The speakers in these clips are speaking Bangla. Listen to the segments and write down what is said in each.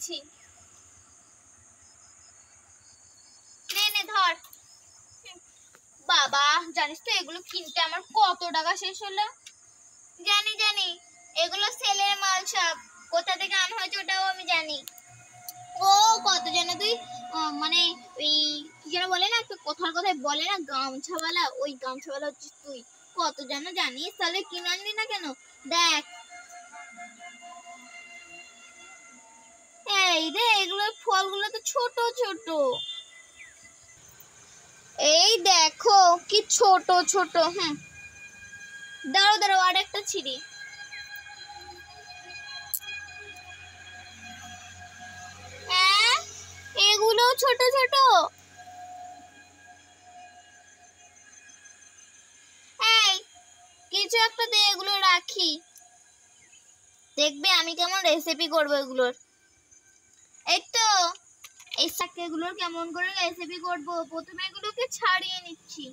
এনেছি। নে ধর। বাবা জানিস তো এগুলো কিনতে আমার কত টাকা শেষ হলো? জানি জানি, এগুলো সেলের মাল সব। কোথা থেকে আনা হয়েছে ওটাও আমি জানি। ও কত জানো তুই? মানে ওই কি যেন বলে না, একটু কোথায় কোথায় বলে না গামছাওয়ালা, ওই গামছাওয়ালা হচ্ছিস তুই। কত যেন জানিস, তাহলে কিনে আনলি না কেন? দেখ এই রে, এগুলো ফলগুলো তো ছোট ছোট। এই দেখো কি ছোট ছোট। দাঁড়াও দাঁড়াও, আর একটা ছিঁড়ি। হ্যাঁ, এগুলো ছোট ছোট। এই কিছু একটা দে, এগুলো রাখি। দেখবে আমি কেমন রেসিপি করবো এগুলোর। এই তো এই শাকগুলোর কেমন করে রেসিপি করবো, প্রথমে এগুলোকে ছাড়িয়ে নিচ্ছি।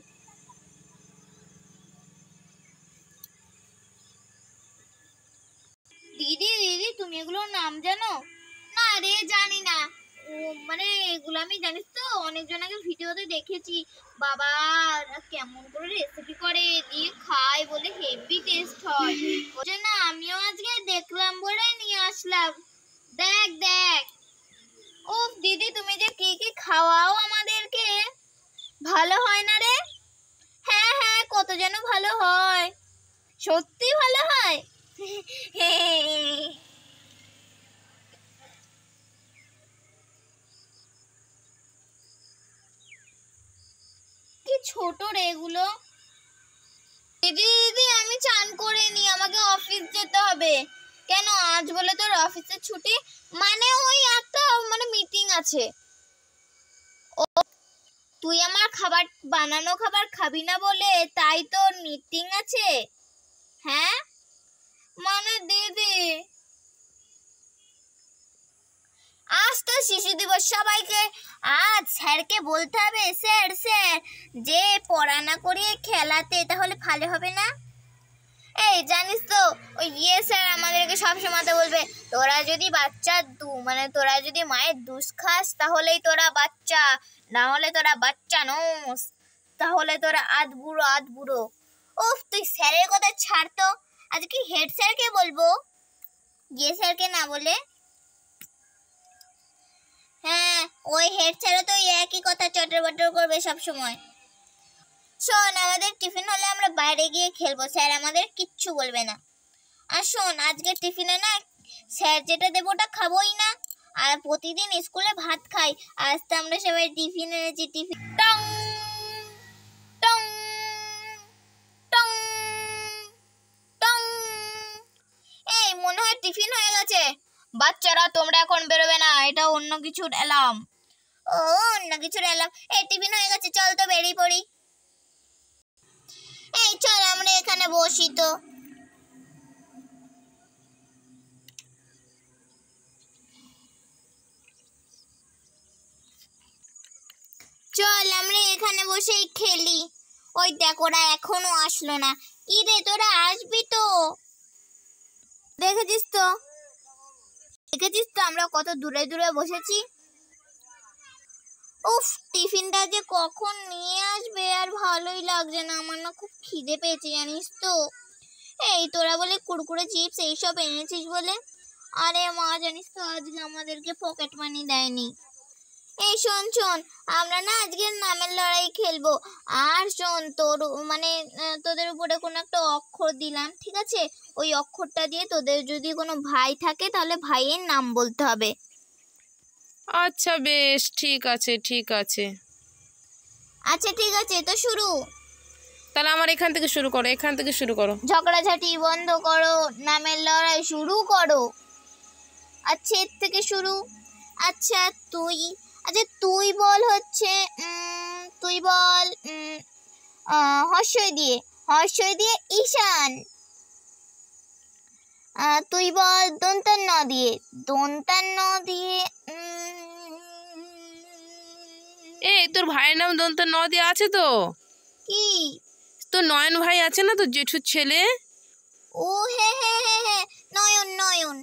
দিদি দিদি, তুমি এগুলোর নাম জানো? না রে, জানি না। ও মানে এগুলো আমি জানিস তো অনেকজন আগে ভিডিওতে দেখেছি। বাবা কেমন করে রেসিপি করে দিয়ে খায়, বলে হেভি টেস্ট হয়। ওই জন্য আমিও আজকে দেখলাম বলে নিয়ে আসলাম। দেখ দেখ। ও দিদি, তুমি যে কি কি খাওয়াও আমাদেরকে, ভালো হয় না রে? হ্যাঁ হ্যাঁ, কত যেন ভালো হয়। সত্যি ভালো হয়। কি ছোট রে এগুলো। দিদি দিদি, আমি চান করে নি, আমাকে অফিস যেতে হবে। কেন, আজ বলে তোর অফিসের ছুটি? মানে ওই একটা মিটিং আছে। ও, তুই আমার খাবার বানানো খাবার খাবি না বলে তাই তোর মিটিং আছে? হ্যাঁ মানে দিদি, আজ তো শিশু দিবস, সবাইকে আজ স্যারকে বলতে হবে, স্যার স্যার যে পড়া না করিয়ে খেলাতে, তাহলে ভালো হবে না? এই জানিস তো ওই স্যার আমাদেরকে সবসময় তো বলবে, তোরা যদি বাচ্চা তোরা যদি মায়ের দুধ খাস তাহলেই তোরা বাচ্চা, না হলে তোরা বাচ্চা নোস, তাহলে তোরা আধ বুড়ো। উফ, তুই স্যারের কথা ছাড় তো, আজকে হেড স্যারকে বলবো, স্যারকে না বলে। হ্যাঁ, ওই হেড স্যারও তো একই কথা চটর বটর করবে সব সময়। শোন, আমাদের টিফিন হলে আমরা বাইরে গিয়ে খেলবো, স্যার আমাদের কিচ্ছু বলবে না। আর শোন, আজকে টিফিনে না স্যার যেটা দেবো ওটা খাবোই না। আর প্রতিদিন স্কুলে ভাত খাই, আজ তো আমরা সবাই টিফিন এনেছি। টিফিন টং টং টং টং। এই মনে হয় টিফিন হয়ে গেছে। বাচ্চারা তোমরা এখন বেরোবে না, এটা অন্য কিছুর অ্যালার্ম। ও, অন্য কিছুর অ্যালার্ম। এই টিফিন হয়ে গেছে, চল তো বেরিয়ে পড়ি। এই চল আমরা এখানে বসি তো। চল আমরা এখানে বসেই খেলি। ওই দেখ, ওরা এখনো আসলো না। কি রে, তোরা আসবি তো? দেখেছিস তো আমরা কত দূরে দূরে বসেছি। উফ, টিফিনটা যে কখন নিয়ে আসবে আর ভালোই লাগছে না, আমার না খুব খিদে পেয়েছে জানিস তো। এই তোরা বলে কুরকুরে চিপস এইসব এনেছিস বলে, আরে মা জানিস তো আজকে আমাদেরকে পকেট মানি দেয়নি। এই শোন শোন, আমরা না আজকে নামের লড়াই খেলবো। আর শোন, তোদের উপরে কোনো একটা অক্ষর দিলাম, ঠিক আছে? ওই অক্ষরটা দিয়ে তোদের যদি কোনো ভাই থাকে তাহলে ভাইয়ের নাম বলতে হবে। আচ্ছা বেশ, ঠিক আছে ঠিক আছে। আচ্ছা ঠিক আছে, তো শুরু। তাহলে আমার এখান থেকে শুরু করো। ঝগড়াঝাটি বন্ধ করো, নামের লড়াই শুরু করো। আচ্ছা, এর থেকে শুরু। আচ্ছা তুই বল হচ্ছে, তুই বল হর্ষই দিয়ে ঈশান। তুই বল দন্তান্ন দিয়ে এই তোর ভাইয়ের নাম দন্ত ন দিয়ে আছে তো? কি? তোর নয়ন ভাই আছে না, তোর জেঠুর ছেলে? ও হ্যাঁ, নয়ন।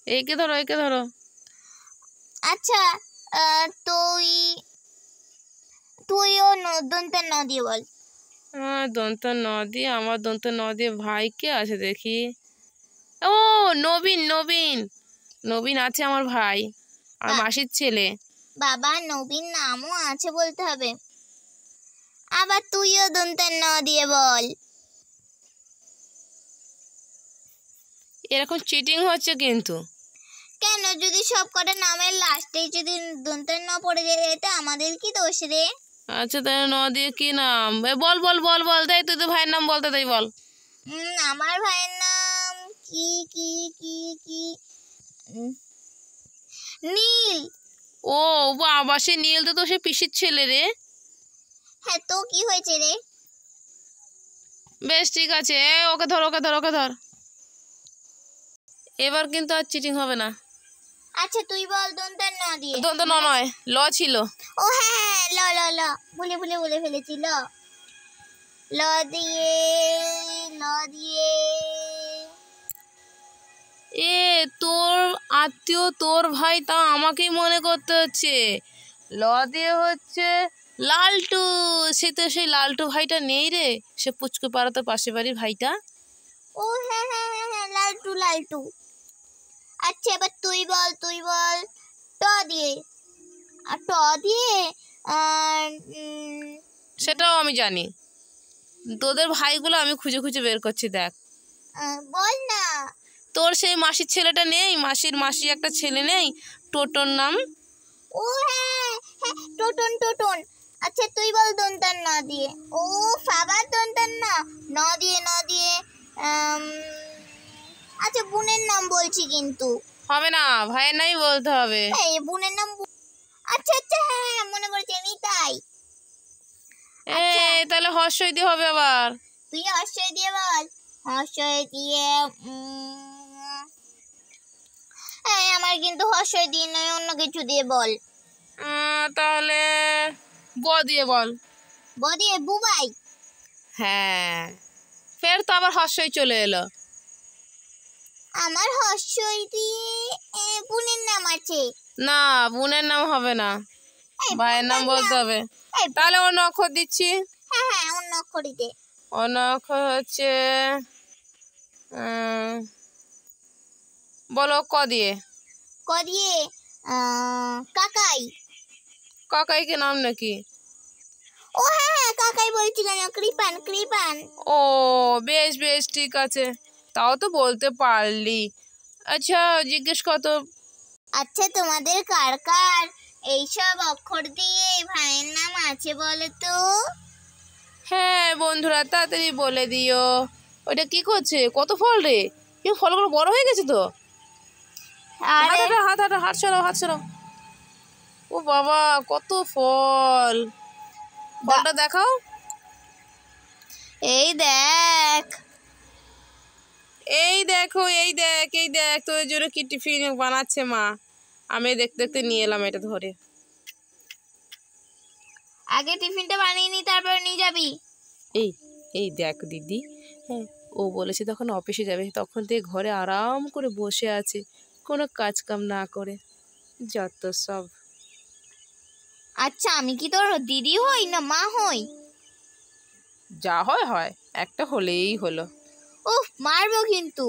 একে ধরো, একে ধরো। আচ্ছা তুই তুইও দন্তে ন দিয়ে বল। দন্ত ন দিয়ে, আমার দন্ত ন দিয়ে ভাই কে আছে দেখি। ও নবীন, নবীন, নবীন আছে আমার ভাই আর বা- মাসির ছেলে। বাবা নবীন নামও আছে বলতে হবে। আবার তুইও দন্তে ন দিয়ে বল। এরকম চিটিং হচ্ছে কিন্তু। কেন, যদি সব কটা নামের লাস্টে যদি দন্তে ন পড়ে যায় এটা আমাদের কি দোষ রে? আচ্ছা তাহলে ন দিয়ে কি নাম? বল বল বল বল, তাই তুই তো ভাইয়ের নাম বলতে, তাই বল। আমার ভাইয়ের নাম কি কি কি কি উম, নীল। ও বাবা, সে নীল তো সে পিসির ছেলে রে। হ্যাঁ, তো কি হয়েছে রে? বেশ ঠিক আছে, ওকে ধর, ওকে ধর, ওকে ধর। এবার কিন্তু আর চিটিং হবে না। আচ্ছা তুই বল দন্তে ন দিয়ে। দন্ত ন নয়, ল ছিল। ও হ্যাঁ, ল ল ল, ভুলে ফেলেছি। ল ল দিয়ে ল দিয়ে এ তোর আত্মীয়, তোর ভাই, তা আমাকেই মনে করতে হচ্ছে। ল দিয়ে হচ্ছে লালটু। সে তো সেই লালটু ভাইটা নেই রে, সে পুচকে পাড়াতে পাশে বাড়ির ভাইটা। ও হ্যাঁ হ্যাঁ হ্যাঁ হ্যাঁ, লালটু লালটু। আচ্ছা এবার তুই বল ট দিয়ে। আর ট দিয়ে আর সেটাও আমি জানি। তোদের ভাইগুলো আমি খুঁজে খুঁজে বের করছি, দেখ। বল না। তোর সেই মাসির ছেলেটা নেই, মাসির একটা ছেলে নেই, টোটোর নাম। ও হ্যাঁ হ্যাঁ, টোটন টোটন। আচ্ছা তুই বল দন্তান ন দিয়ে। ও বাবা দন্তান ন দিয়ে আচ্ছা বোনের নাম বলছি কিন্তু। হবে না, ভাইয়ের নামই বলতে হবে। এই বোনের নাম আচ্ছা আচ্ছা হ্যাঁ হ্যাঁ, মনে পড়েছে, নিতাই। এ তাহলে হর্ষই দিয়ে হবে আবার। তুই হর্ষই দিয়ে বল। হর্ষই দিয়ে এই আমার কিন্তু হর্ষই দিয়ে নয়, অন্য কিছু দিয়ে বল। তাহলে ব দিয়ে বল। ব দিয়ে বুবাই। হ্যাঁ, ফের তো আবার হর্ষই চলে এলো। আমার হর্ষই দিয়ে বোনের নাম আছে। না, বোনের নাম হবে না, এই ভাইয়ের নাম বোনের বলতে হবে। এই তাহলে অন্য অক্ষর দিচ্ছি। হ্যাঁ হ্যাঁ, অন্য অক্ষরই দে। অন্য অক্ষর হচ্ছে বলো ক দিয়ে। ক দিয়ে কাকাই। কাকাই কি নাম নাকি? ও হ্যাঁ হ্যাঁ, কাকাই বলছি কেন, কৃপান কৃপান। ও বেশ বেশ ঠিক আছে, তাও তো বলতে পারলি। আচ্ছা জিজ্ঞেস কর তো। আচ্ছা তোমাদের কার কার এইসব অক্ষর দিয়ে ভাইয়ের নাম আছে বলো তো? হ্যাঁ বন্ধুরা, তাড়াতাড়ি বলে দিও। ওইটা কি করছে? কত ফল রে! এই ফলগুলো বড় হয়ে গেছে তো। হাত আরে হাঁটো, হাত হাঁটো, হাত সরাও, হাত সরাও। ও বাবা, কত ফল! ফলটা দেখাও। এই দেখ। এই দেখো, এই দেখ, এই দেখ, তোর জন্য কি টিফিন বানাচ্ছে মা। আমি দেখতে দেখতে নিয়ে এলাম এটা ধরে। আগে টিফিনটা বানিয়ে নি, তারপর নিয়ে যাবি। এই এই দেখ দিদি, হ্যাঁ, ও বলেছে তখন অফিসে যাবে, তখন থেকে ঘরে আরাম করে বসে আছে, কোনো কাজ কাম না করে। যত সব। আচ্ছা আমি কি তোর দিদি হই না মা হই? যা হয় হয়, একটা হলেই হলো। উফ, মারবো কিন্তু।